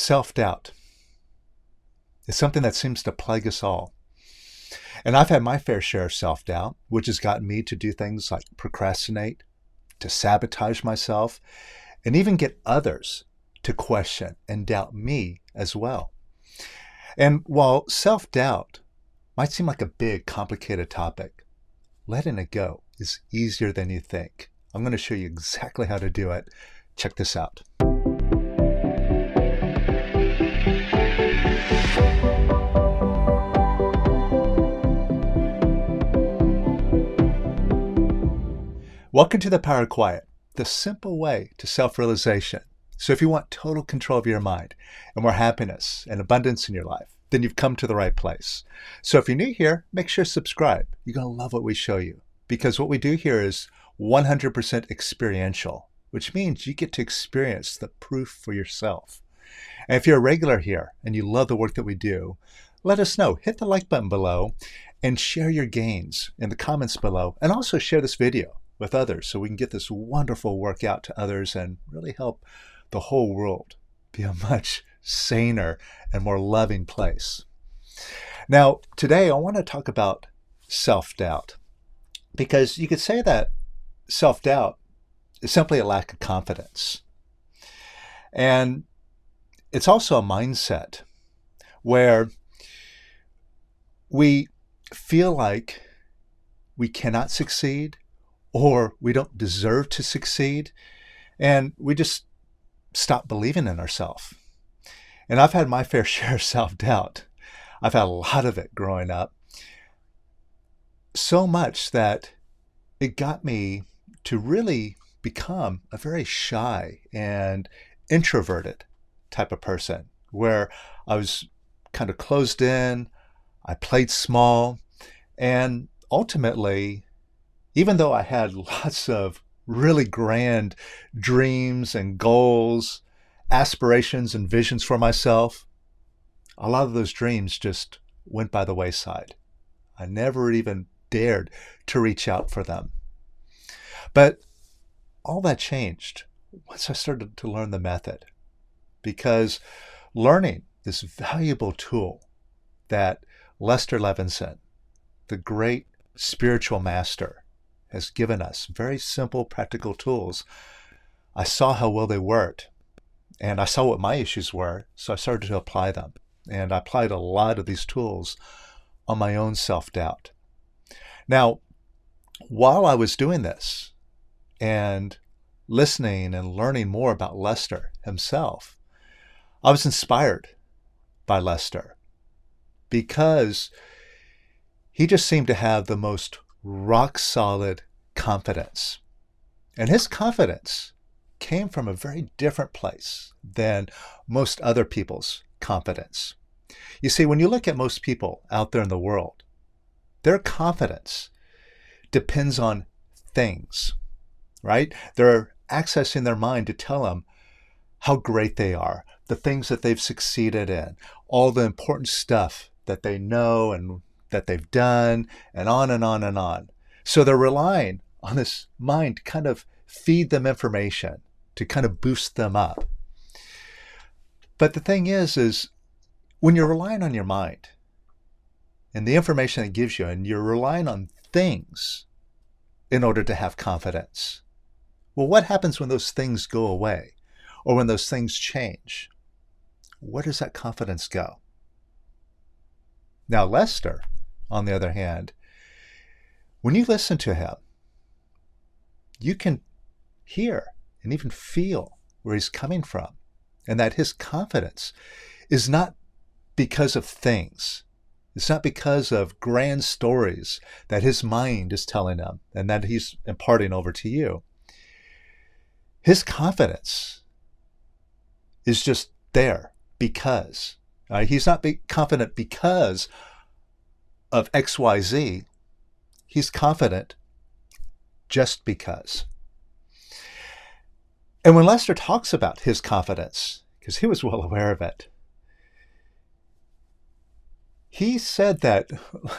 Self-doubt is something that seems to plague us all. And I've had my fair share of self-doubt, which has gotten me to do things like procrastinate, to sabotage myself, and even get others to question and doubt me as well. And while self-doubt might seem like a big, complicated topic, letting it go is easier than you think. I'm going to show you exactly how to do it. Check this out. Welcome to the Power of Quiet, the simple way to self-realization. So if you want total control of your mind and more happiness and abundance in your life, then you've come to the right place. So if you're new here, make sure to subscribe. You're going to love what we show you, because what we do here is 100% experiential, which means you get to experience the proof for yourself. And if you're a regular here and you love the work that we do, let us know. Hit the like button below and share your gains in the comments below, and also share this video with others so we can get this wonderful work out to others and really help the whole world be a much saner and more loving place. Now, today I want to talk about self-doubt, because you could say that self-doubt is simply a lack of confidence. And it's also a mindset where we feel like we cannot succeed, or we don't deserve to succeed, and we just stop believing in ourselves. And I've had my fair share of self-doubt. I've had a lot of it growing up, so much that it got me to really become a very shy and introverted type of person, where I was kind of closed in, I played small, and ultimately, even though I had lots of really grand dreams and goals, aspirations and visions for myself, a lot of those dreams just went by the wayside. I never even dared to reach out for them. But all that changed once I started to learn the method, because learning this valuable tool that Lester Levenson, the great spiritual master, has given us, very simple, practical tools, I saw how well they worked, and I saw what my issues were, so I started to apply them. And I applied a lot of these tools on my own self-doubt. Now, while I was doing this and listening and learning more about Lester himself, I was inspired by Lester, because he just seemed to have the most rock-solid confidence. And his confidence came from a very different place than most other people's confidence. You see, when you look at most people out there in the world, their confidence depends on things, right? They're accessing their mind to tell them how great they are, the things that they've succeeded in, all the important stuff that they know and that they've done, and on and on and on. So they're relying on this mind to kind of feed them information, to kind of boost them up. But the thing is when you're relying on your mind and the information it gives you, and you're relying on things in order to have confidence, well, what happens when those things go away, or when those things change? Where does that confidence go? Now, Lester, on the other hand, when you listen to him, you can hear and even feel where he's coming from, and that his confidence is not because of things. It's not because of grand stories that his mind is telling him and that he's imparting over to you. His confidence is just there because. He's not confident because of XYZ. He's confident just because. And when Lester talks about his confidence, because he was well aware of it, he said that,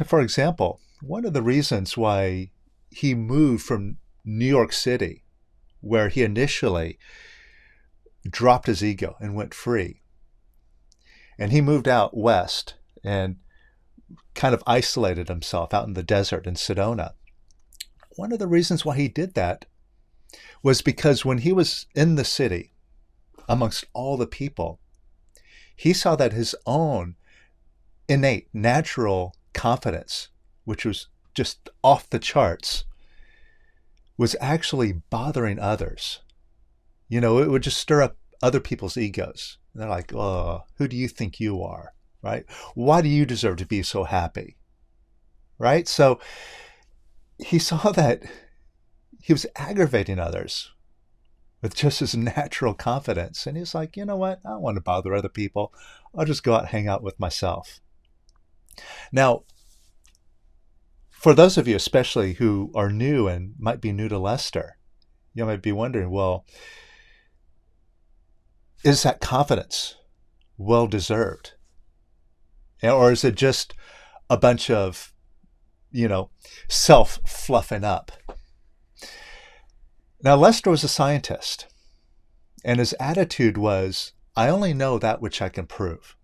for example, one of the reasons why he moved from New York City, where he initially dropped his ego and went free, And he moved out west and kind of isolated himself out in the desert in Sedona. One of the reasons why he did that was because when he was in the city, amongst all the people, he saw that his own innate, natural confidence, which was just off the charts, was actually bothering others. You know, it would just stir up other people's egos. And they're like, oh, who do you think you are? Right? Why do you deserve to be so happy? Right? So he saw that he was aggravating others with just his natural confidence. And he's like, you know what? I don't want to bother other people. I'll just go out and hang out with myself. Now, for those of you especially who are new and might be new to Lester, you might be wondering, well, is that confidence well deserved? Or is it just a bunch of, self-fluffing up? Now, Lester was a scientist, and his attitude was, I only know that which I can prove.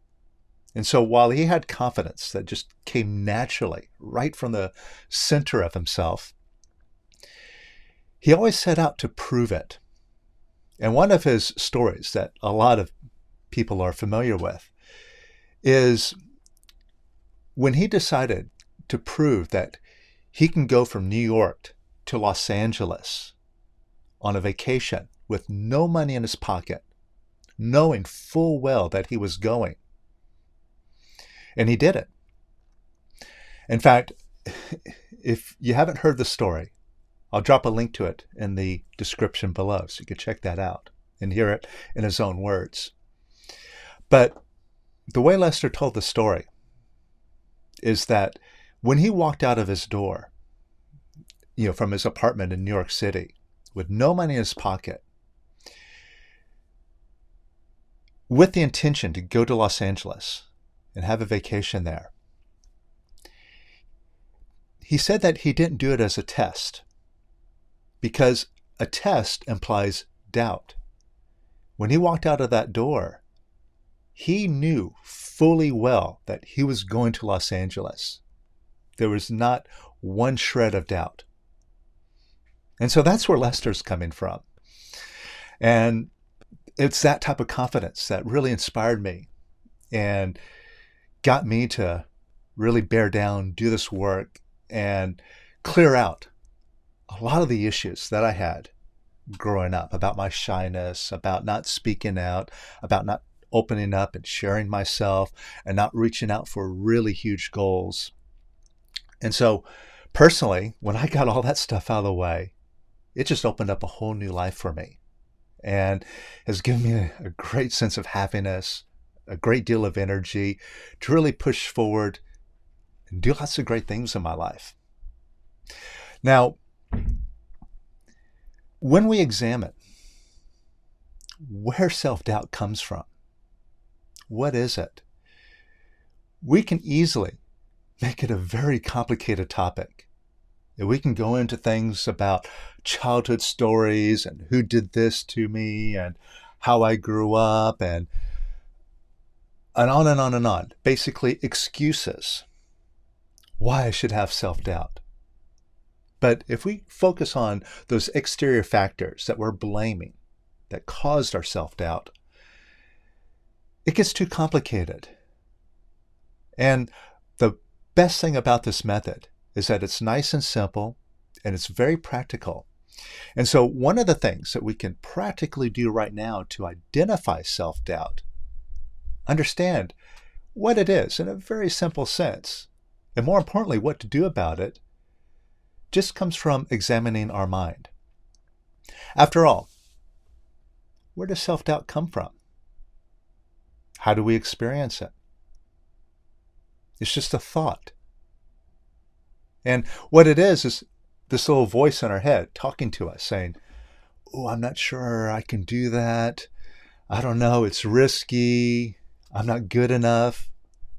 And so while he had confidence that just came naturally, right from the center of himself, he always set out to prove it. And one of his stories that a lot of people are familiar with is when he decided to prove that he can go from New York to Los Angeles on a vacation with no money in his pocket, knowing full well that he was going. And he did it. In fact, if you haven't heard the story, I'll drop a link to it in the description below so you can check that out and hear it in his own words. But the way Lester told the story is that when he walked out of his door, from his apartment in New York City with no money in his pocket, with the intention to go to Los Angeles and have a vacation there, he said that he didn't do it as a test because a test implies doubt. When he walked out of that door, he knew fully well that he was going to Los Angeles. There was not one shred of doubt. And so that's where Lester's coming from. And it's that type of confidence that really inspired me and got me to really bear down, do this work, and clear out a lot of the issues that I had growing up about my shyness, about not speaking out, about not opening up and sharing myself, and not reaching out for really huge goals. And so personally, when I got all that stuff out of the way, it just opened up a whole new life for me and has given me a great sense of happiness, a great deal of energy to really push forward and do lots of great things in my life. Now, when we examine where self-doubt comes from, what is it? We can easily make it a very complicated topic. And we can go into things about childhood stories and who did this to me and how I grew up and on and on and on. Basically, excuses why I should have self-doubt. But if we focus on those exterior factors that we're blaming, that caused our self-doubt, it gets too complicated. And the best thing about this method is that it's nice and simple and it's very practical. And so one of the things that we can practically do right now to identify self-doubt, understand what it is in a very simple sense, and more importantly, what to do about it, just comes from examining our mind. After all, where does self-doubt come from? How do we experience it? It's just a thought. And what it is this little voice in our head talking to us saying, oh, I'm not sure I can do that. I don't know, it's risky. I'm not good enough.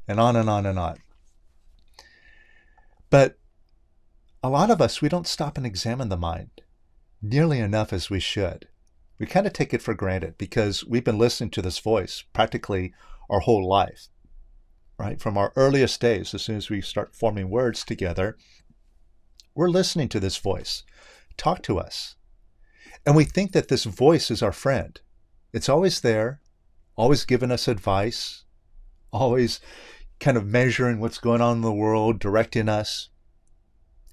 And on and on and on. But a lot of us, we don't stop and examine the mind nearly enough as we should. We kind of take it for granted because we've been listening to this voice practically our whole life, right? From our earliest days, as soon as we start forming words together, we're listening to this voice talk to us. And we think that this voice is our friend. It's always there, always giving us advice, always kind of measuring what's going on in the world, directing us.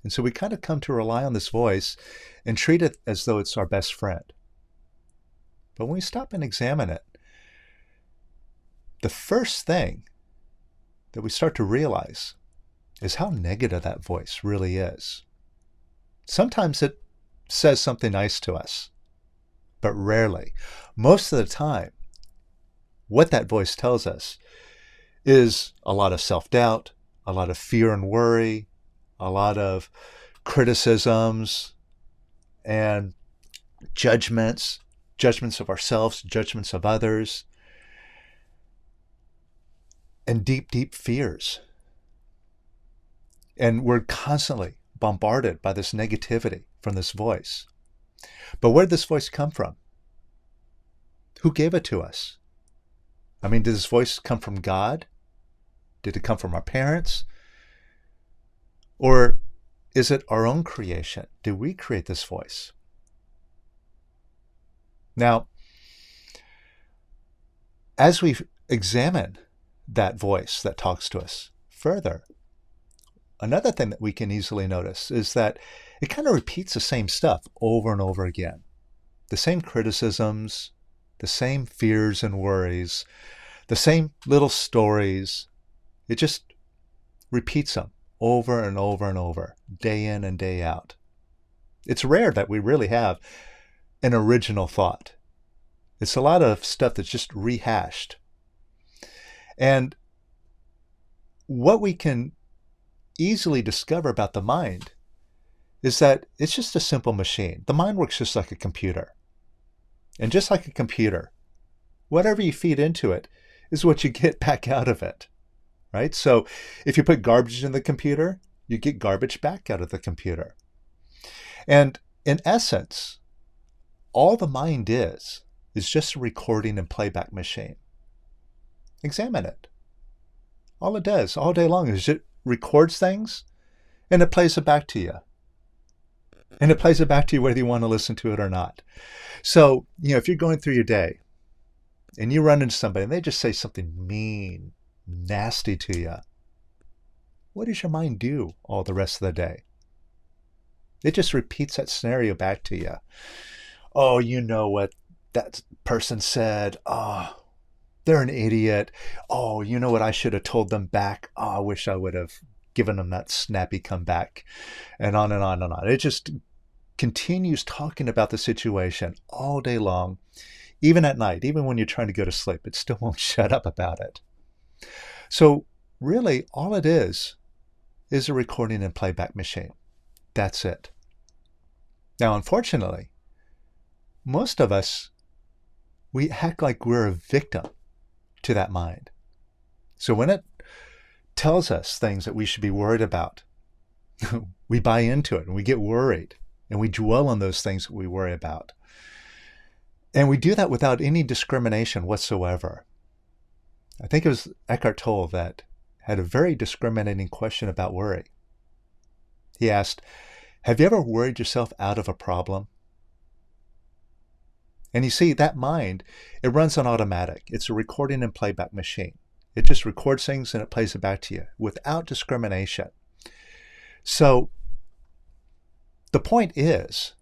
And so we kind of come to rely on this voice and treat it as though it's our best friend. But when we stop and examine it, the first thing that we start to realize is how negative that voice really is. Sometimes it says something nice to us, but rarely. Most of the time, what that voice tells us is a lot of self-doubt, a lot of fear and worry, a lot of criticisms and judgments of ourselves, judgments of others, and deep, deep fears. And we're constantly bombarded by this negativity from this voice. But where did this voice come from? Who gave it to us? I mean, did this voice come from God? Did it come from our parents? Or is it our own creation? Did we create this voice? Now, as we examine that voice that talks to us further, another thing that we can easily notice is that it kind of repeats the same stuff over and over again. The same criticisms, the same fears and worries, the same little stories. It just repeats them over and over and over, day in and day out. It's rare that we really have an original thought. It's a lot of stuff that's just rehashed. And what we can easily discover about the mind is that it's just a simple machine. The mind works just like a computer. And just like a computer, whatever you feed into it is what you get back out of it, right? So if you put garbage in the computer, you get garbage back out of the computer. And in essence, all the mind is just a recording and playback machine. Examine it. All it does all day long is it records things and it plays it back to you. And it plays it back to you whether you want to listen to it or not. So, if you're going through your day and you run into somebody and they just say something mean, nasty to you, what does your mind do all the rest of the day? It just repeats that scenario back to you. Oh, you know what that person said. Oh, they're an idiot. Oh, you know what I should have told them back. Oh, I wish I would have given them that snappy comeback. And on and on and on. It just continues talking about the situation all day long, even at night, even when you're trying to go to sleep. It still won't shut up about it. So really, all it is a recording and playback machine. That's it. Now, unfortunately, most of us, we act like we're a victim to that mind. So when it tells us things that we should be worried about, we buy into it and we get worried and we dwell on those things that we worry about. And we do that without any discrimination whatsoever. I think it was Eckhart Tolle that had a very discriminating question about worry. He asked, have you ever worried yourself out of a problem? And you see, that mind, it runs on automatic. It's a recording and playback machine. It just records things and it plays it back to you without discrimination. So the point is,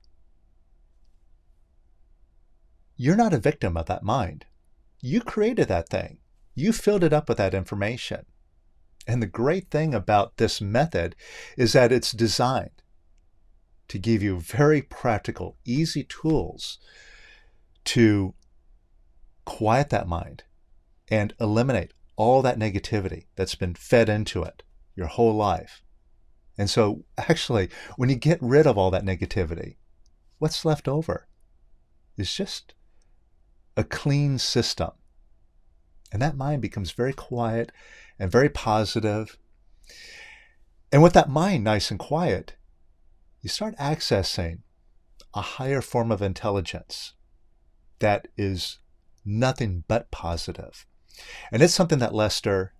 you're not a victim of that mind. You created that thing. You filled it up with that information. And the great thing about this method is that it's designed to give you very practical, easy tools to quiet that mind and eliminate all that negativity that's been fed into it your whole life. And so actually, when you get rid of all that negativity, what's left over is just a clean system. And that mind becomes very quiet and very positive. And with that mind nice and quiet, you start accessing a higher form of intelligence that is nothing but positive. And it's something that Lester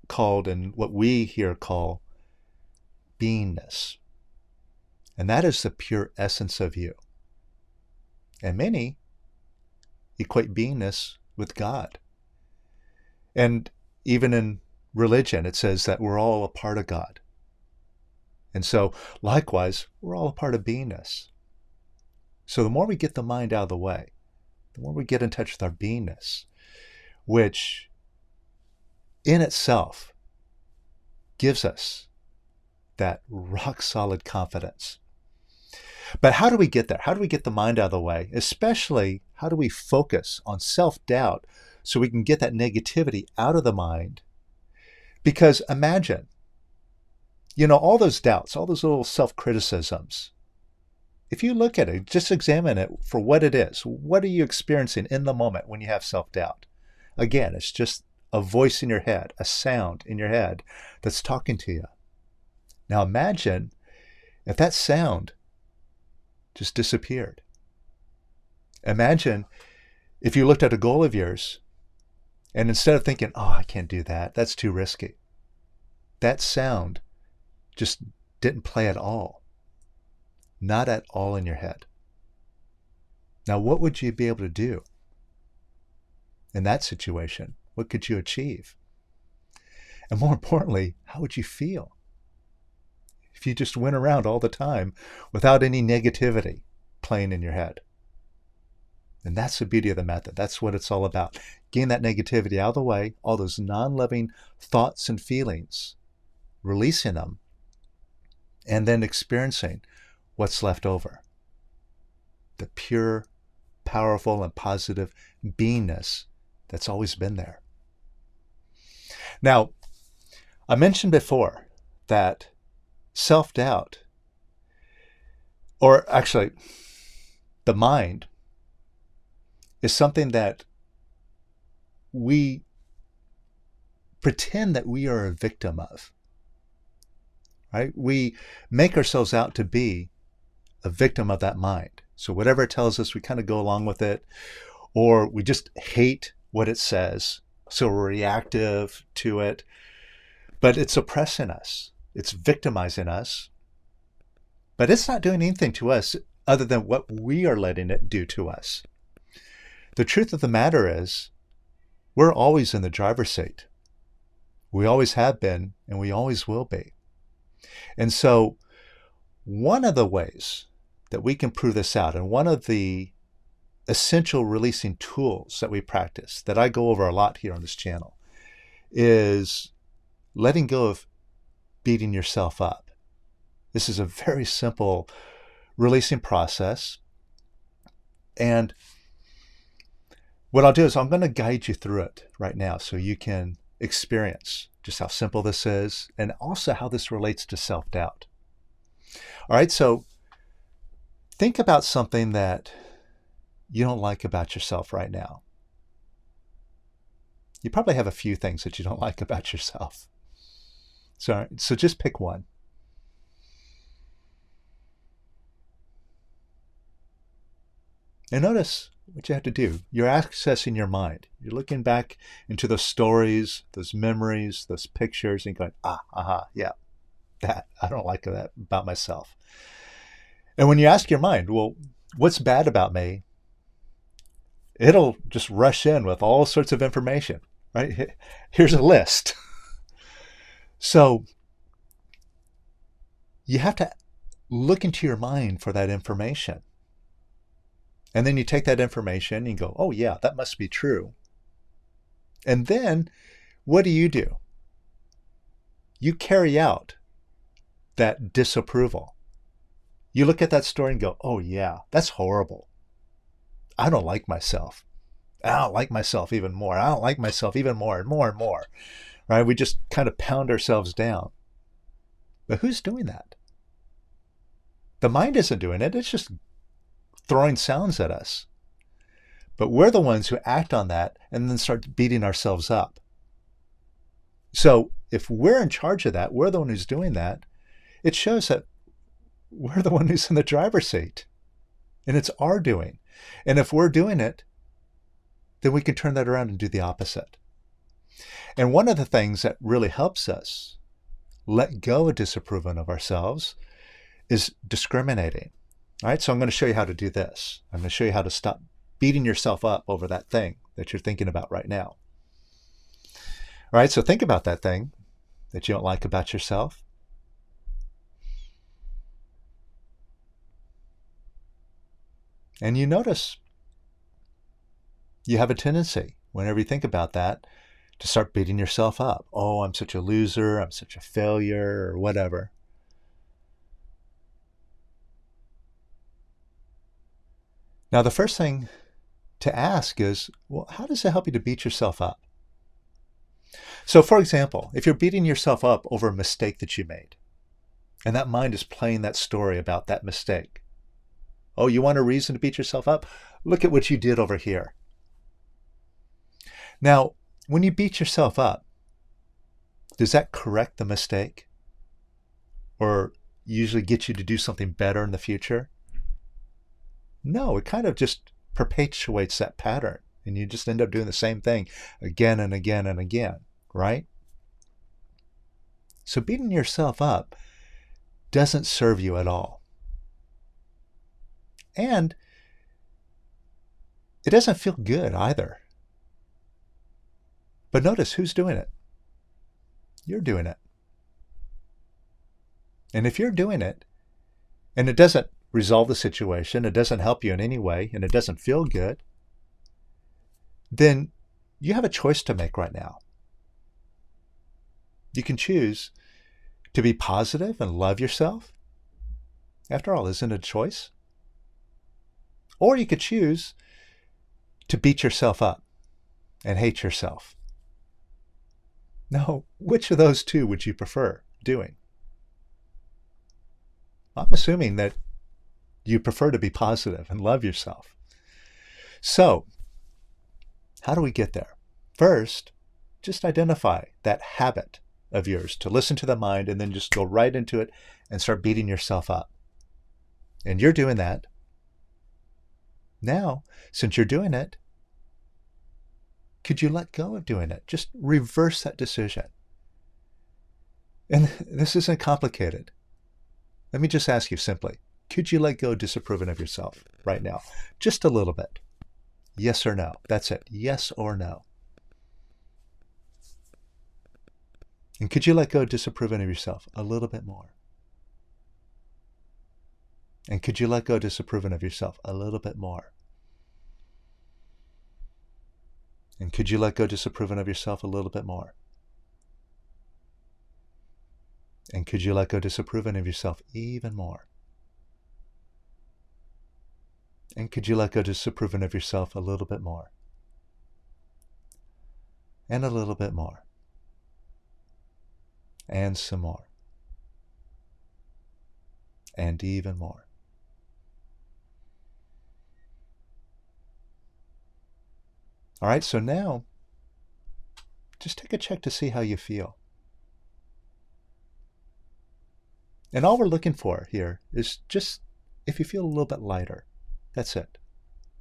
called, and what we here call, beingness. And that is the pure essence of you. And many equate beingness with God. And even in religion, it says that we're all a part of God. And so, likewise, we're all a part of beingness. So the more we get the mind out of the way, the more we get in touch with our beingness, which in itself gives us that rock-solid confidence. But how do we get there? How do we get the mind out of the way? Especially, how do we focus on self-doubt so we can get that negativity out of the mind? Because imagine, all those doubts, all those little self-criticisms, if you look at it, just examine it for what it is. What are you experiencing in the moment when you have self-doubt? Again, it's just a voice in your head, a sound in your head that's talking to you. Now imagine if that sound just disappeared. Imagine if you looked at a goal of yours and instead of thinking, oh, I can't do that, that's too risky, that sound just didn't play at all. Not at all in your head. Now, what would you be able to do in that situation? What could you achieve? And more importantly, how would you feel if you just went around all the time without any negativity playing in your head? And that's the beauty of the method. That's what it's all about. Getting that negativity out of the way, all those non-loving thoughts and feelings, releasing them, and then experiencing what's left over. The pure, powerful, and positive beingness that's always been there. Now, I mentioned before that self-doubt, or actually the mind, is something that we pretend that we are a victim of. Right? We make ourselves out to be a victim of that mind. So whatever it tells us, we kind of go along with it, or we just hate what it says, so we're reactive to it. But it's oppressing us. It's victimizing us. But it's not doing anything to us other than what we are letting it do to us. The truth of the matter is, we're always in the driver's seat. We always have been, and we always will be. And so one of the ways that we can prove this out, and one of the essential releasing tools that we practice, that I go over a lot here on this channel, is letting go of beating yourself up. This is a very simple releasing process. And what I'll do is I'm going to guide you through it right now so you can experience just how simple this is and also how this relates to self-doubt. All right, so think about something that you don't like about yourself right now. You probably have a few things that you don't like about yourself. So just pick one. And notice what you have to do. You're accessing your mind. You're looking back into those stories, those memories, those pictures, and going, yeah, that, I don't like that about myself. And when you ask your mind, well, what's bad about me? It'll just rush in with all sorts of information, right? Here's a list. So you have to look into your mind for that information. And then you take that information and you go, oh yeah, that must be true. And then what do? You carry out that disapproval. You look at that story and go, oh yeah, that's horrible. I don't like myself. I don't like myself even more. I don't like myself even more and more and more. Right? We just kind of pound ourselves down. But who's doing that? The mind isn't doing it. It's just throwing sounds at us. But we're the ones who act on that and then start beating ourselves up. So if we're in charge of that, we're the one who's doing that, it shows that we're the one who's in the driver's seat. And it's our doing. And if we're doing it, then we can turn that around and do the opposite. And one of the things that really helps us let go of disapproval of ourselves is discriminating. All right, so I'm going to show you how to do this. I'm going to show you how to stop beating yourself up over that thing that you're thinking about right now. All right, so think about that thing that you don't like about yourself. And you notice you have a tendency, whenever you think about that, to start beating yourself up. Oh, I'm such a loser, I'm such a failure, or whatever. Now, the first thing to ask is, well, how does it help you to beat yourself up? So, for example, if you're beating yourself up over a mistake that you made, and that mind is playing that story about that mistake. Oh, you want a reason to beat yourself up? Look at what you did over here. Now, when you beat yourself up, does that correct the mistake? Or usually get you to do something better in the future? No, it kind of just perpetuates that pattern, and you just end up doing the same thing again and again and again, right? So beating yourself up doesn't serve you at all. And it doesn't feel good either. But notice who's doing it. You're doing it. And if you're doing it, and it doesn't resolve the situation, it doesn't help you in any way, and it doesn't feel good, then you have a choice to make right now. You can choose to be positive and love yourself. After all, isn't it a choice? Or you could choose to beat yourself up and hate yourself. Now, which of those two would you prefer doing? I'm assuming that you prefer to be positive and love yourself. So, how do we get there? First, just identify that habit of yours to listen to the mind and then just go right into it and start beating yourself up. And you're doing that. Now, since you're doing it, could you let go of doing it? Just reverse that decision. And this isn't complicated. Let me just ask you simply, could you let go of disapproving of yourself right now? Just a little bit. Yes or no. That's it. Yes or no. And could you let go of disapproving of yourself a little bit more? And could you let go of disapproving of yourself a little bit more? And could you let go of disapproving of yourself a little bit more? And could you let go of disapproving of yourself even more? And could you let go of disapproving of yourself a little bit more? And a little bit more. And some more. And even more. All right, so now, just take a check to see how you feel. And all we're looking for here is just if you feel a little bit lighter. That's it.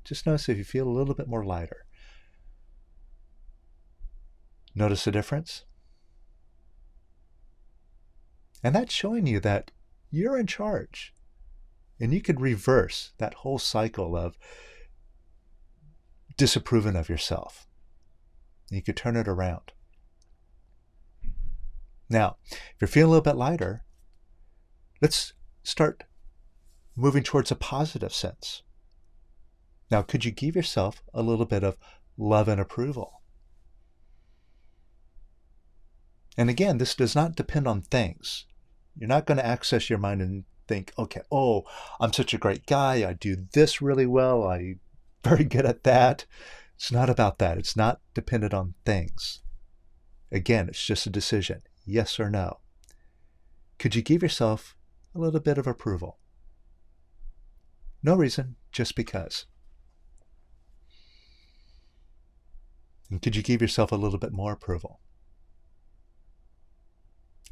Just notice if you feel a little bit more lighter. Notice the difference? And that's showing you that you're in charge. And you could reverse that whole cycle of disapproving of yourself. You could turn it around. Now, if you're feeling a little bit lighter, let's start moving towards a positive sense. Now, could you give yourself a little bit of love and approval? And again, this does not depend on things. You're not going to access your mind and think, okay, oh, I'm such a great guy. I do this really well. I'm very good at that. It's not about that. It's not dependent on things. Again, it's just a decision, yes or no. Could you give yourself a little bit of approval? No reason, just because. And could you give yourself a little bit more approval?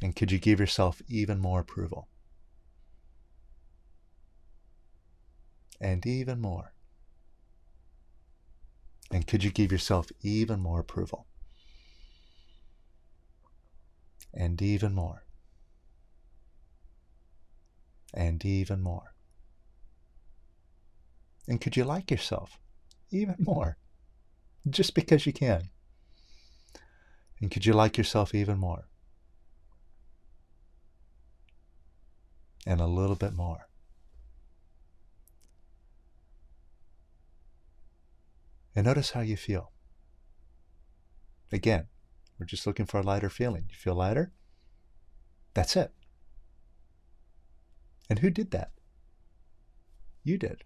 And could you give yourself even more approval? And even more. And could you give yourself even more approval? And even more. And even more. And could you like yourself even more? Just because you can. And could you like yourself even more? And a little bit more. And notice how you feel. Again, we're just looking for a lighter feeling. You feel lighter? That's it. And who did that? You did.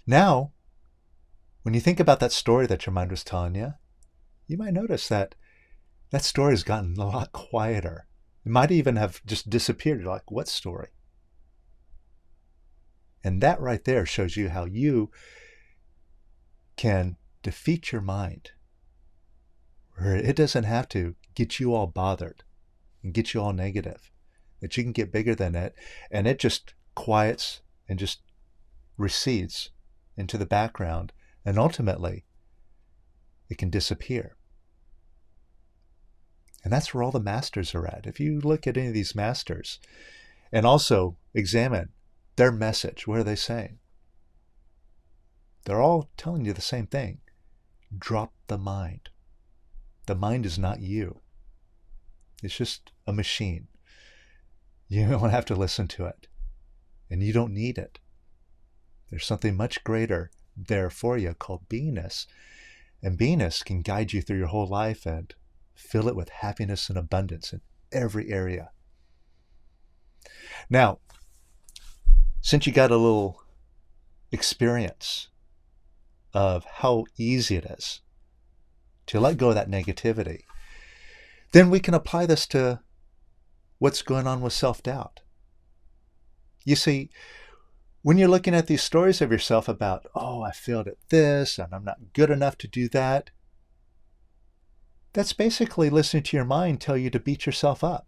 Now, when you think about that story that your mind was telling you, you might notice that that story has gotten a lot quieter. It might even have just disappeared. You're like, what story? And that right there shows you how you can defeat your mind, where it doesn't have to get you all bothered and get you all negative, that you can get bigger than it, and it just quiets and just recedes into the background, and ultimately it can disappear. And that's where all the masters are at. If you look at any of these masters and also examine their message, what are they saying? They're all telling you the same thing. Drop the mind. The mind is not you. It's just a machine. You don't have to listen to it. And you don't need it. There's something much greater there for you called beingness. And beingness can guide you through your whole life and fill it with happiness and abundance in every area. Now, since you got a little experience of how easy it is to let go of that negativity, then we can apply this to what's going on with self-doubt. You see, when you're looking at these stories of yourself about, oh, I failed at this and I'm not good enough to do that, that's basically listening to your mind tell you to beat yourself up.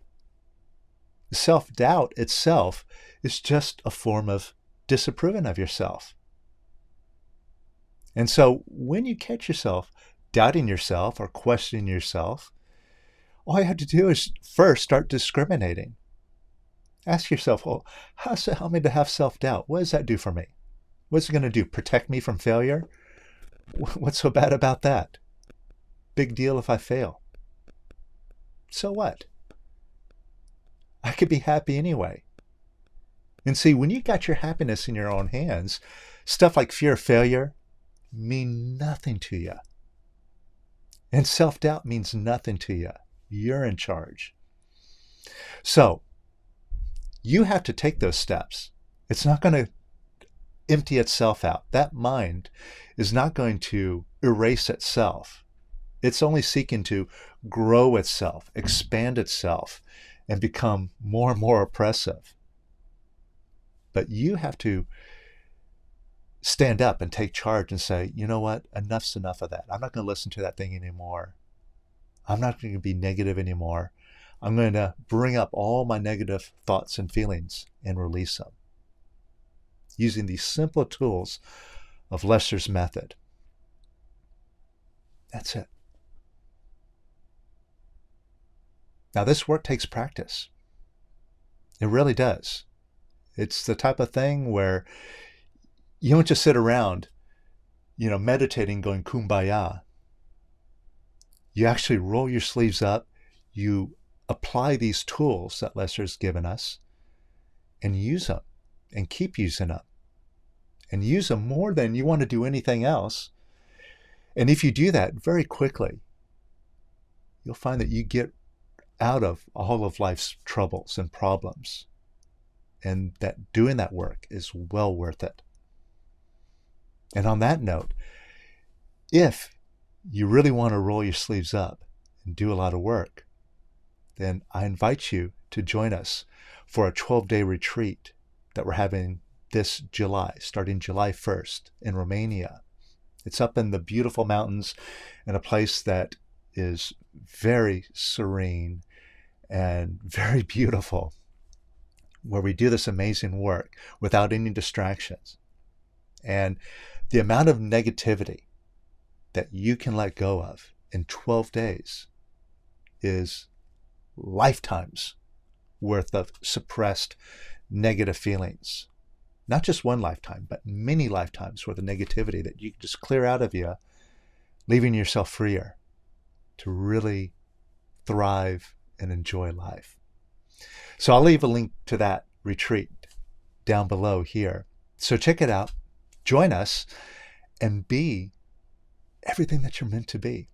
Self-doubt itself is just a form of disapproving of yourself. And so when you catch yourself doubting yourself or questioning yourself, all you have to do is first start discriminating. Ask yourself, well, how does it help me to have self-doubt? What does that do for me? What's it going to do? Protect me from failure? What's so bad about that? Big deal if I fail. So what? I could be happy anyway. And see, when you got your happiness in your own hands, stuff like fear of failure mean nothing to you. And self-doubt means nothing to you. You're in charge. So, you have to take those steps. It's not going to empty itself out. That mind is not going to erase itself. It's only seeking to grow itself, expand itself, and become more and more oppressive. But you have to stand up and take charge and say, you know what, enough's enough of that. I'm not going to listen to that thing anymore. I'm not going to be negative anymore. I'm going to bring up all my negative thoughts and feelings and release them using these simple tools of Lesser's method. That's it. Now, this work takes practice. It really does. It's the type of thing where you don't just sit around, meditating, going kumbaya. You actually roll your sleeves up. You apply these tools that Lesser's given us and use them and keep using them and use them more than you want to do anything else. And if you do that very quickly, you'll find that you get out of all of life's troubles and problems, and that doing that work is well worth it. And on that note, if you really want to roll your sleeves up and do a lot of work, then I invite you to join us for a 12-day retreat that we're having this July, starting July 1st in Romania. It's up in the beautiful mountains in a place that is very serene and very beautiful, where we do this amazing work without any distractions. And The amount of negativity that you can let go of in 12 days is lifetimes worth of suppressed negative feelings. Not just one lifetime, but many lifetimes worth of negativity that you can just clear out of you, leaving yourself freer to really thrive and enjoy life. So I'll leave a link to that retreat down below here. So check it out, join us, and be everything that you're meant to be.